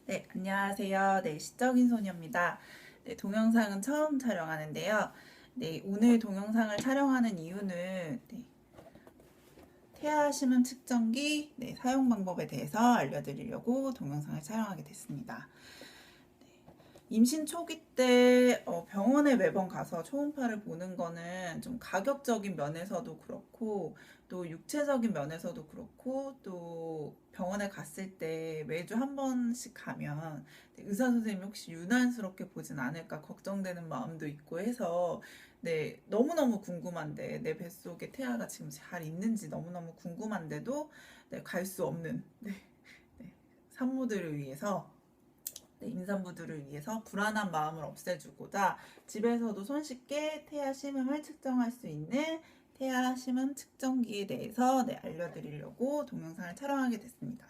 네, 안녕하세요. 네, 시적인 소녀입니다. 네, 동영상은 처음 촬영하는데요. 네, 오늘 동영상을 촬영하는 이유는 태아 심음 측정기 사용 방법에 대해서 알려드리려고 동영상을 촬영하게 됐습니다. 임신 초기 때 병원에 매번 가서 초음파를 보는 거는 좀 가격적인 면에서도 그렇고 또 육체적인 면에서도 그렇고 또 병원에 갔을 때 매주 한 번씩 가면 의사 선생님이 혹시 유난스럽게 보진 않을까 걱정되는 마음도 있고 해서 너무너무 궁금한데 내 뱃속에 태아가 지금 잘 있는지 너무너무 궁금한데도 갈 수 없는 산모들을 위해서 임산부들을 위해서 불안한 마음을 없애주고자 집에서도 손쉽게 태아 심음을 측정할 수 있는 태아 심음 측정기에 대해서 알려드리려고 동영상을 촬영하게 됐습니다.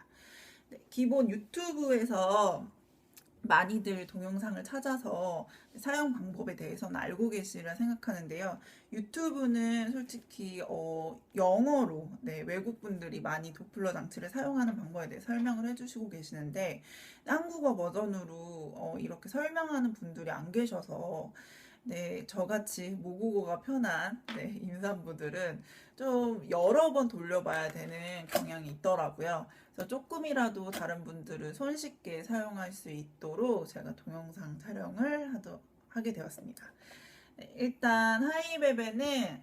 기본 유튜브에서 많이들 동영상을 찾아서 사용 방법에 대해서는 알고 계시리라 생각하는데요. 유튜브는 솔직히 영어로 외국 분들이 많이 도플러 장치를 사용하는 방법에 대해 설명을 해주시고 계시는데 한국어 버전으로 이렇게 설명하는 분들이 안 계셔서 저같이 모국어가 편한 임산부들은 좀 여러 번 돌려봐야 되는 경향이 있더라고요. 그래서 조금이라도 다른 분들은 손쉽게 사용할 수 있도록 제가 동영상 촬영을 하게 되었습니다. 일단 하이베베는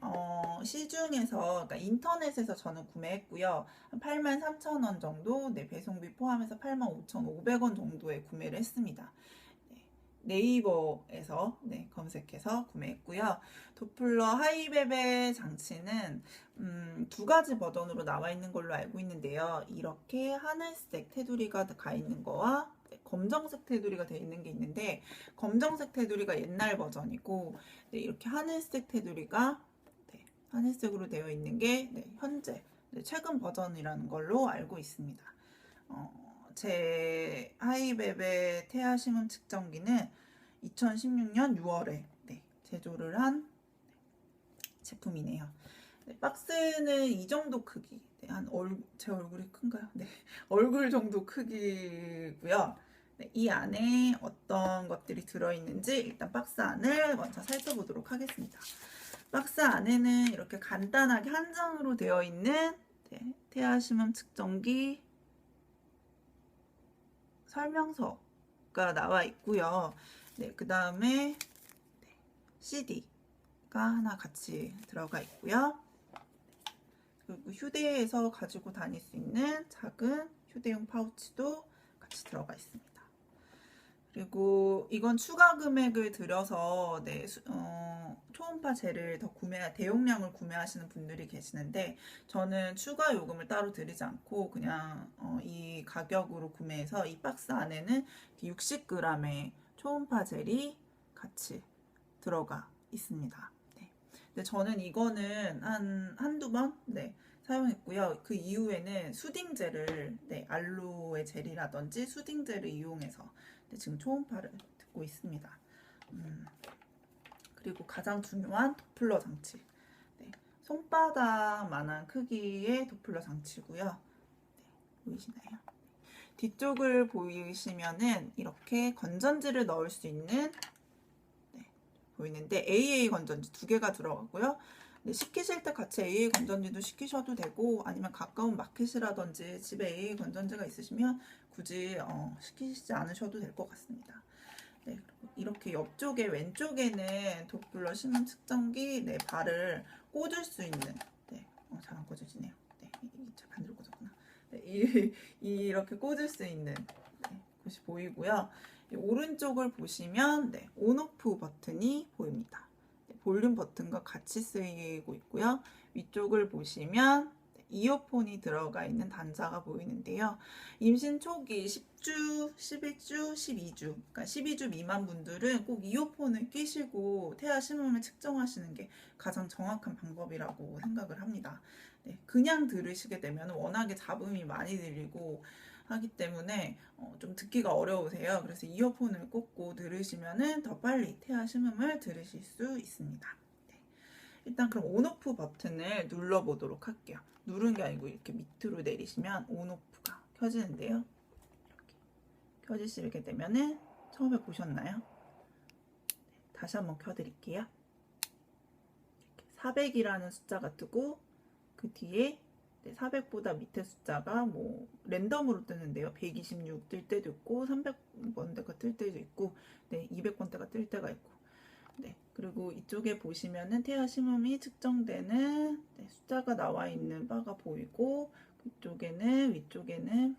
시중에서 그러니까 인터넷에서 저는 구매했고요. 한 83,000원 정도 배송비 포함해서 85,500원 정도에 구매를 했습니다. 네이버에서 검색해서 구매했고요. 도플러 하이베베 장치는 두 가지 버전으로 나와 있는 걸로 알고 있는데요. 이렇게 하늘색 테두리가 가 있는 거와 검정색 테두리가 되어 있는 게 있는데 검정색 테두리가 옛날 버전이고 이렇게 하늘색 테두리가 하늘색으로 되어 있는 게 현재 최근 버전이라는 걸로 알고 있습니다. 제 하이베베 태아 심음 측정기는 2016년 6월에 제조를 한 제품이네요. 박스는 이 정도 크기, 제 얼굴이 큰가요? 얼굴 정도 크기고요. 이 안에 어떤 것들이 들어있는지 일단 박스 안을 먼저 살펴보도록 하겠습니다. 박스 안에는 이렇게 간단하게 한 장으로 되어 있는 태아 심음 측정기 설명서가 나와 있고요. 그 다음에 CD가 하나 같이 들어가 있고요. 그리고 휴대해서 가지고 다닐 수 있는 작은 휴대용 파우치도 같이 들어가 있습니다. 그리고 이건 추가 금액을 들여서 초음파 젤을 더 대용량을 구매하시는 분들이 계시는데 저는 추가 요금을 따로 드리지 않고 그냥 이 가격으로 구매해서 이 박스 안에는 60g의 초음파 젤이 같이 들어가 있습니다. 근데 저는 이거는 한두 번 사용했고요. 그 이후에는 수딩젤을 알로에 젤이라든지 수딩젤을 이용해서 지금 초음파를 듣고 있습니다. 그리고 가장 중요한 도플러 장치. 손바닥만한 크기의 도플러 장치고요. 보이시나요? 뒤쪽을 보이시면은 이렇게 건전지를 넣을 수 있는 보이는데 AA 건전지 두 개가 들어가고요. 시키실 때 같이 AA 건전지도 시키셔도 되고 아니면 가까운 마켓이라든지 집에 AA 건전지가 있으시면 굳이 시키시지 않으셔도 될 것 같습니다. 그리고 이렇게 옆쪽에 왼쪽에는 도플러 심음 측정기 발을 꽂을 수 있는 잘 안 꽂아지네요. 잘 반대로 꽂았구나. 이렇게 꽂을 수 있는 곳이 보이고요. 오른쪽을 보시면 온오프 버튼이 보입니다. 볼륨 버튼과 같이 쓰이고 있고요. 위쪽을 보시면 이어폰이 들어가 있는 단자가 보이는데요. 임신 초기 10주, 11주, 12주, 그러니까 12주 미만 분들은 꼭 이어폰을 끼시고 태아 심음을 측정하시는 게 가장 정확한 방법이라고 생각을 합니다. 그냥 들으시게 되면 워낙에 잡음이 많이 들리고 하기 때문에 좀 듣기가 어려우세요. 그래서 이어폰을 꽂고 들으시면 더 빨리 태아 심음을 들으실 수 있습니다. 일단 그럼 온오프 버튼을 눌러보도록 할게요. 누른 게 아니고 이렇게 밑으로 내리시면 온오프가 켜지는데요. 이렇게 켜지시게 되면은 처음에 보셨나요? 다시 한번 켜드릴게요. 400이라는 숫자가 뜨고 그 뒤에 400보다 밑에 숫자가 뭐 랜덤으로 뜨는데요. 126 뜰 때도 있고 300번대가 뜰 때도 있고 200번대가 뜰 때가 있고 그리고 이쪽에 보시면은 태아 심음이 측정되는 숫자가 나와 있는 바가 보이고 그쪽에는 위쪽에는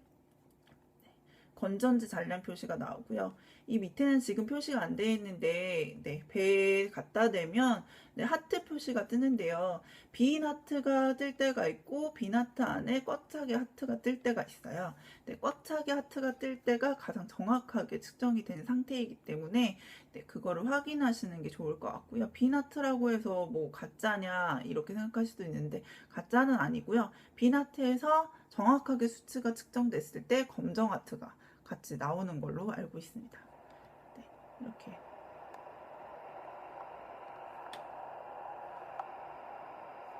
건전지 잔량 표시가 나오고요. 이 밑에는 지금 표시가 안 되어 있는데 배에 갖다 대면 하트 표시가 뜨는데요. 빈 하트가 뜰 때가 있고 빈 하트 안에 꽉 차게 하트가 뜰 때가 있어요. 꽉 차게 하트가 뜰 때가 가장 정확하게 측정이 된 상태이기 때문에 그거를 확인하시는 게 좋을 것 같고요. 빈 하트라고 해서 뭐 가짜냐 이렇게 생각할 수도 있는데 가짜는 아니고요. 빈 하트에서 정확하게 수치가 측정됐을 때 검정 하트가 같이 나오는 걸로 알고 있습니다. 이렇게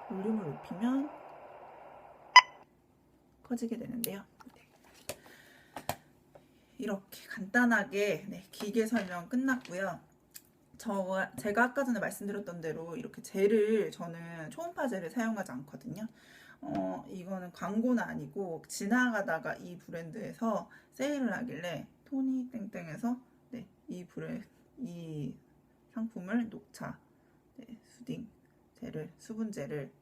볼륨을 높이면 커지게 되는데요. 이렇게 간단하게 기계 설명 끝났고요. 제가 아까 전에 말씀드렸던 대로 이렇게 젤을 저는 초음파 젤을 사용하지 않거든요. 이거는 광고는 아니고 지나가다가 이 브랜드에서 세일을 하길래 토니 땡땡에서 이 상품을 녹차 수딩 젤을 수분 젤을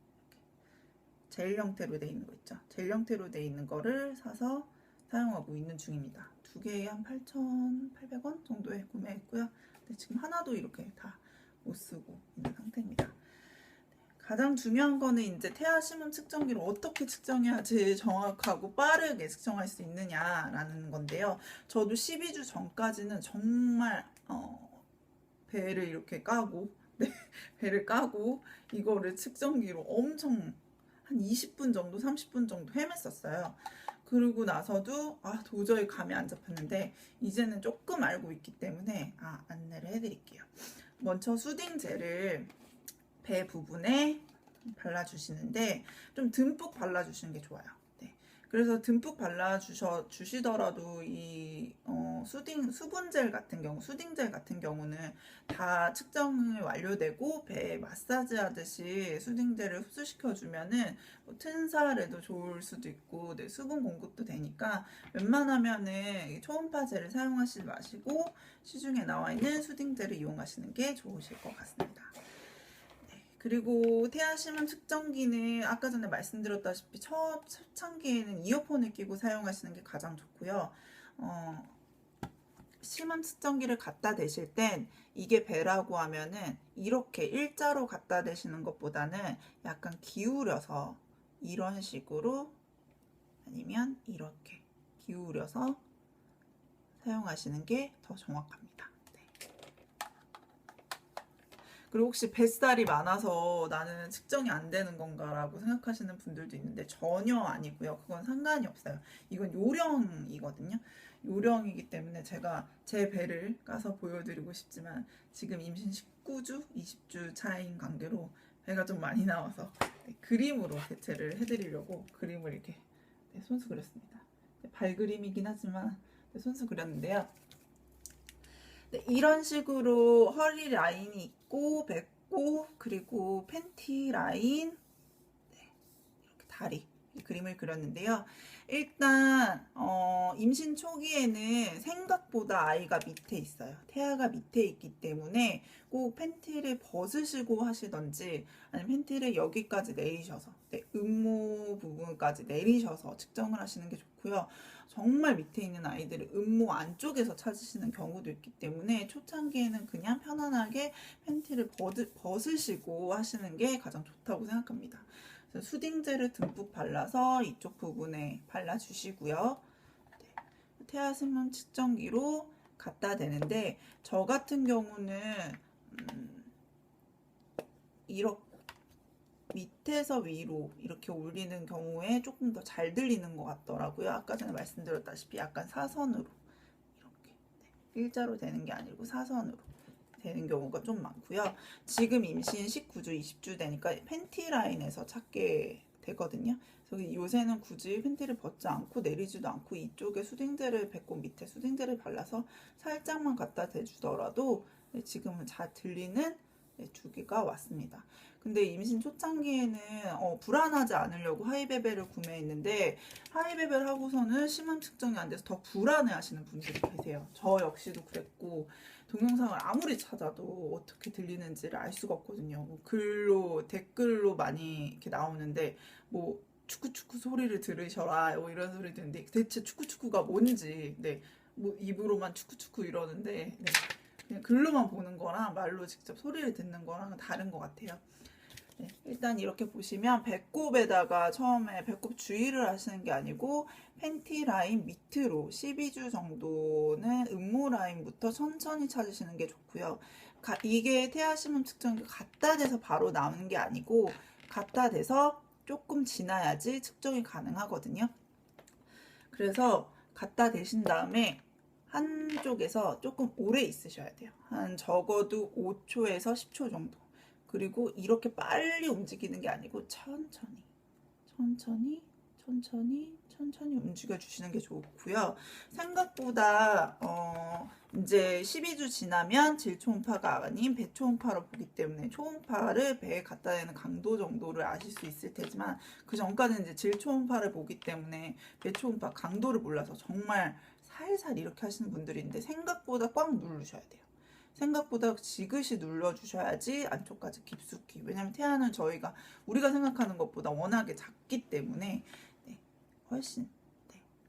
젤 형태로 되어 있는 거 있죠. 젤 형태로 되어 있는 거를 사서 사용하고 있는 중입니다. 두 개에 한 8,800원 정도에 구매했고요. 지금 하나도 이렇게 다 못 쓰고 있는 상태입니다. 가장 중요한 거는 이제 태아 심음 측정기로 어떻게 측정해야지 정확하고 빠르게 측정할 수 있느냐라는 건데요. 저도 12주 전까지는 정말 배를 이렇게 까고 배를 까고 이거를 측정기로 엄청 한 20분 정도 30분 정도 헤맸었어요. 그러고 나서도 도저히 감이 안 잡혔는데 이제는 조금 알고 있기 때문에 안내를 해드릴게요. 먼저 수딩 젤을 배 부분에 발라주시는데 좀 듬뿍 발라주시는 게 좋아요. 그래서 듬뿍 발라주시더라도 이 수분젤 같은 경우, 수딩젤 같은 경우는 다 측정이 완료되고 배에 마사지 하듯이 수딩젤을 흡수시켜주면은 뭐 튼살에도 좋을 수도 있고 수분 공급도 되니까 웬만하면은 초음파 젤을 사용하시지 마시고 시중에 나와 있는 수딩젤을 이용하시는 게 좋으실 것 같습니다. 그리고 태아 심음 측정기는 아까 전에 말씀드렸다시피 초창기에는 이어폰을 끼고 사용하시는 게 가장 좋고요. 심음 측정기를 갖다 대실 땐 이게 배라고 하면은 이렇게 일자로 갖다 대시는 것보다는 약간 기울여서 이런 식으로 아니면 이렇게 기울여서 사용하시는 게 더 정확합니다. 그리고 혹시 뱃살이 많아서 나는 측정이 안 되는 건가라고 생각하시는 분들도 있는데 전혀 아니고요. 그건 상관이 없어요. 이건 요령이거든요. 요령이기 때문에 제가 제 배를 까서 보여드리고 싶지만 지금 임신 19주, 20주 차인 관계로 배가 좀 많이 나와서 그림으로 대체를 해드리려고 그림을 이렇게 손수 그렸습니다. 발 그림이긴 하지만 손수 그렸는데요. 이런 식으로 허리 라인이 있고 배꼽 그리고 팬티 라인 이렇게 다리 그림을 그렸는데요. 일단 임신 초기에는 생각보다 아이가 밑에 있어요. 태아가 밑에 있기 때문에 꼭 팬티를 벗으시고 하시던지 아니면 팬티를 여기까지 내리셔서 음모 부분까지 내리셔서 측정을 하시는 게 좋고요. 정말 밑에 있는 아이들을 음모 안쪽에서 찾으시는 경우도 있기 때문에 초창기에는 그냥 편안하게 팬티를 벗으시고 하시는 게 가장 좋다고 생각합니다. 그래서 수딩젤을 듬뿍 발라서 이쪽 부분에 발라주시고요. 태아 심음 측정기로 갖다 대는데 저 같은 경우는 이렇게 밑에서 위로 이렇게 올리는 경우에 조금 더 잘 들리는 것 같더라고요. 아까 전에 말씀드렸다시피 약간 사선으로 이렇게 일자로 되는 게 아니고 사선으로 되는 경우가 좀 많고요. 지금 임신 19주, 20주 되니까 팬티 라인에서 찾게 되거든요. 그래서 요새는 굳이 팬티를 벗지 않고 내리지도 않고 이쪽에 수딩젤을 배꼽 밑에 수딩젤을 발라서 살짝만 갖다 대주더라도 지금은 잘 들리는 주기가 왔습니다. 근데 임신 초창기에는 불안하지 않으려고 하이베벨을 구매했는데 하이베벨 하고서는 심한 측정이 안 돼서 더 불안해 하시는 분들이 계세요. 저 역시도 그랬고 동영상을 아무리 찾아도 어떻게 들리는지를 알 수가 없거든요. 뭐 글로 댓글로 많이 이렇게 나오는데 뭐 축구축구 소리를 들으셔라 뭐 이런 소리 듣는데 대체 축구축구가 뭔지 뭐 입으로만 축구축구 이러는데 그냥 글로만 보는 거랑 말로 직접 소리를 듣는 거랑 다른 것 같아요. 일단 이렇게 보시면 배꼽에다가 처음에 배꼽 주의를 하시는 게 아니고 팬티 라인 밑으로 12주 정도는 음모 라인부터 천천히 찾으시는 게 좋고요. 이게 태아심음 측정기 갖다 대서 바로 나오는 게 아니고 갖다 대서 조금 지나야지 측정이 가능하거든요. 그래서 갖다 대신 다음에 한쪽에서 조금 오래 있으셔야 돼요. 한 적어도 5초에서 10초 정도. 그리고 이렇게 빨리 움직이는 게 아니고 천천히 움직여 주시는 게 좋고요. 생각보다 이제 12주 지나면 질초음파가 아닌 배초음파로 보기 때문에 초음파를 배에 갖다 대는 강도 정도를 아실 수 있을 테지만 그 전까지는 이제 질초음파를 보기 때문에 배초음파 강도를 몰라서 정말 살살 이렇게 하시는 분들인데 생각보다 꽉 누르셔야 돼요. 생각보다 지그시 눌러주셔야지 안쪽까지 깊숙이. 왜냐면 태아는 우리가 생각하는 것보다 워낙에 작기 때문에 훨씬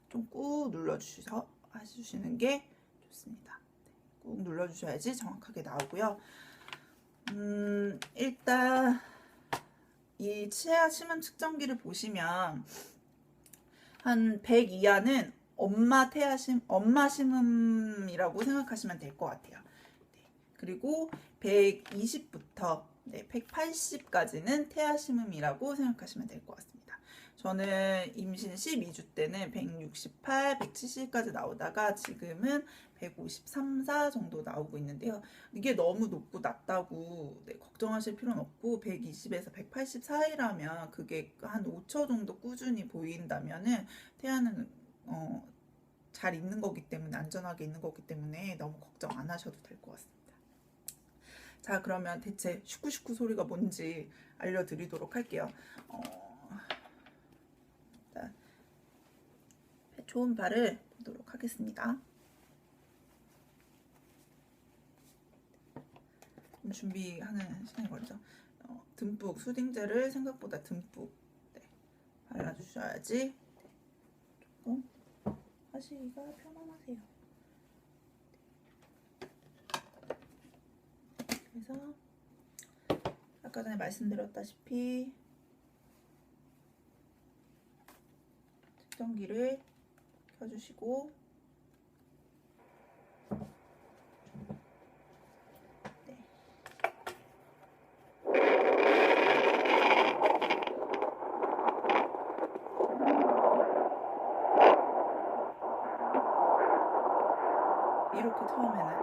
좀 꾹 눌러주셔서 해주시는 게 좋습니다. 꾹 눌러주셔야지 정확하게 나오고요. 일단 이 치아 심음 측정기를 보시면 한 100 이하는 엄마 심음이라고 생각하시면 될 것 같아요. 그리고 120부터 180까지는 태아심음이라고 생각하시면 될 것 같습니다. 저는 임신 12주 때는 168, 170까지 나오다가 지금은 153, 4 정도 나오고 있는데요. 이게 너무 높고 낮다고 걱정하실 필요는 없고 120에서 180 사이라면 그게 한 5초 정도 꾸준히 보인다면은 태아는 잘 있는 거기 때문에 안전하게 있는 거기 때문에 너무 걱정 안 하셔도 될 것 같습니다. 자, 그러면 대체 슈쿠슈쿠 소리가 뭔지 알려드리도록 할게요. 초음파를 보도록 하겠습니다. 좀 준비하는 시간이 걸리죠. 듬뿍 수딩젤을 생각보다 듬뿍 발라주셔야지 조금 하시기가 편안하세요. 그래서 아까 전에 말씀드렸다시피 측정기를 켜주시고 이렇게 처음에는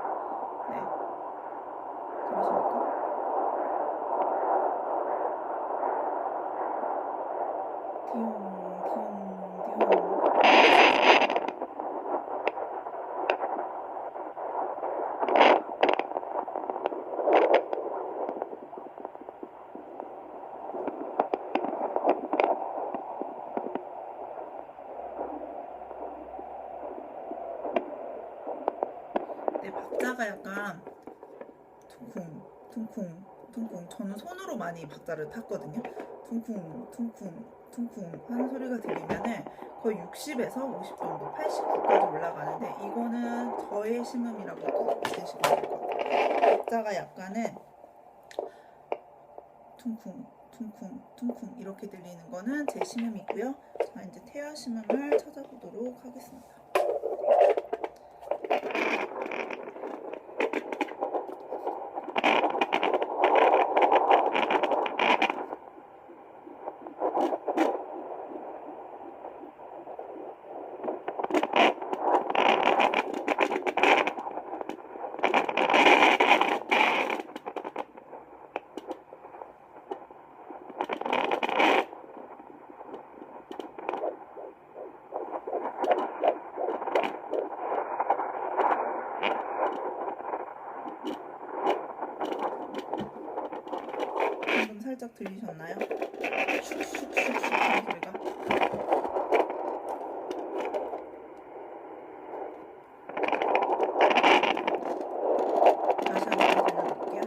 들으십니까? 박자가 약간 퉁쿵 저는 손으로 많이 박자를 탔거든요. 퉁쿵 하는 소리가 들리면은 거의 60에서 50 정도 89까지 올라가는데 이거는 저의 심음이라고 보시면 될 것 같아요. 박자가 약간은 퉁쿵 이렇게 들리는 거는 제 심음이고요. 자, 이제 태아 심음을 찾아보도록 하겠습니다. 살짝 들리셨나요? 슉슉슉슉 하는 소리가. 다시 한번 들려드릴게요.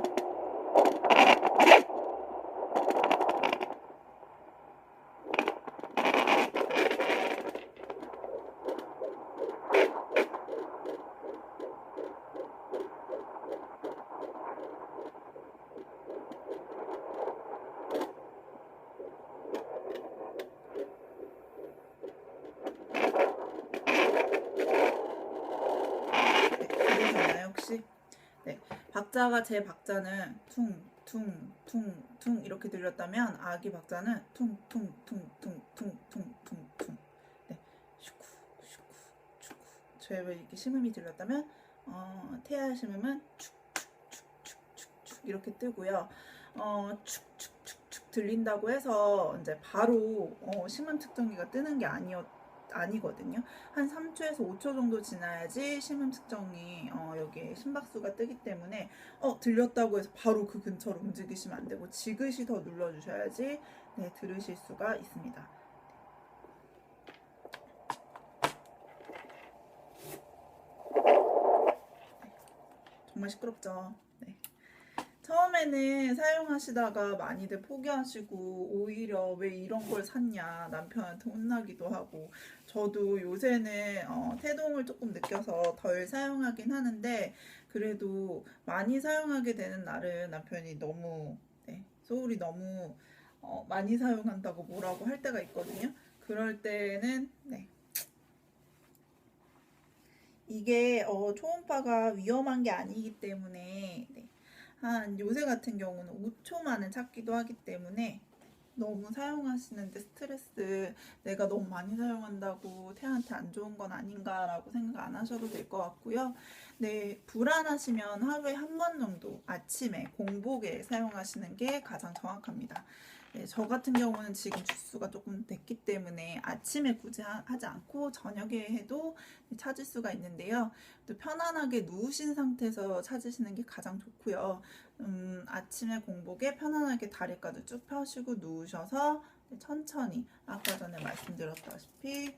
들리셨나요 혹시? 네, 박자가 제 박자는 퉁퉁퉁퉁 이렇게 들렸다면 아기 박자는 퉁퉁퉁퉁퉁퉁퉁퉁. 네, 슈쿠 슈쿠 슈쿠. 저의 이렇게 심음이 들렸다면 태아 심음은 축축축축축축 이렇게 뜨고요. 축축축축 들린다고 해서 이제 바로 심음 측정기가 뜨는 게 아니거든요. 한 3초에서 5초 정도 지나야지 심음 측정이 여기에 심박수가 뜨기 때문에 들렸다고 해서 바로 그 근처로 움직이시면 안 되고 지그시 더 눌러주셔야지 네, 들으실 수가 있습니다. 정말 시끄럽죠. 네. 처음에는 사용하시다가 많이들 포기하시고 오히려 왜 이런 걸 샀냐 남편한테 혼나기도 하고 저도 요새는 태동을 조금 느껴서 덜 사용하긴 하는데 그래도 많이 사용하게 되는 날은 남편이 너무 소울이 너무 많이 사용한다고 뭐라고 할 때가 있거든요. 그럴 때는 이게 초음파가 위험한 게 아니기 때문에 한 요새 같은 경우는 5초만은 찾기도 하기 때문에 너무 사용하시는데 스트레스 내가 너무 많이 사용한다고 태아한테 안 좋은 건 아닌가라고 생각 안 하셔도 될 것 같고요. 네, 불안하시면 하루에 한 번 정도 아침에 공복에 사용하시는 게 가장 정확합니다. 네, 저 같은 경우는 지금 주수가 조금 됐기 때문에 아침에 굳이 하지 않고 저녁에 해도 찾을 수가 있는데요. 또 편안하게 누우신 상태에서 찾으시는 게 가장 좋고요. 아침에 공복에 편안하게 다리까지 쭉 펴시고 누우셔서 천천히 아까 전에 말씀드렸다시피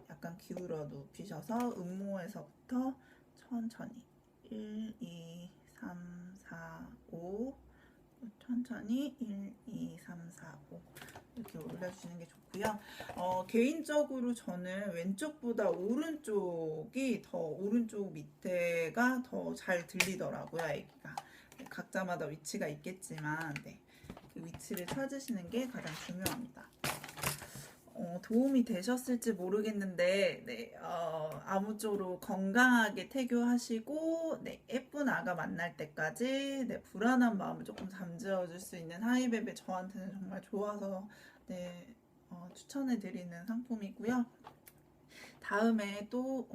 약간 기울어 눕히셔서 음모에서부터 천천히 1, 2, 3, 4, 5 천천히 1, 2, 3, 4, 5 이렇게 올려주시는 게 좋고요. 개인적으로 저는 왼쪽보다 오른쪽 밑에가 더 잘 들리더라고요. 아기가 각자마다 위치가 있겠지만 그 위치를 찾으시는 게 가장 중요합니다. 도움이 되셨을지 모르겠는데 아무쪼록 건강하게 태교하시고 예쁜 아가 만날 때까지 불안한 마음을 조금 잠재워 줄 수 있는 하이베베 저한테는 정말 좋아서 추천해드리는 상품이고요. 다음에 또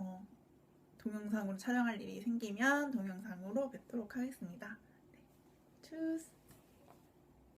동영상으로 촬영할 일이 생기면 동영상으로 뵙도록 하겠습니다. 추스.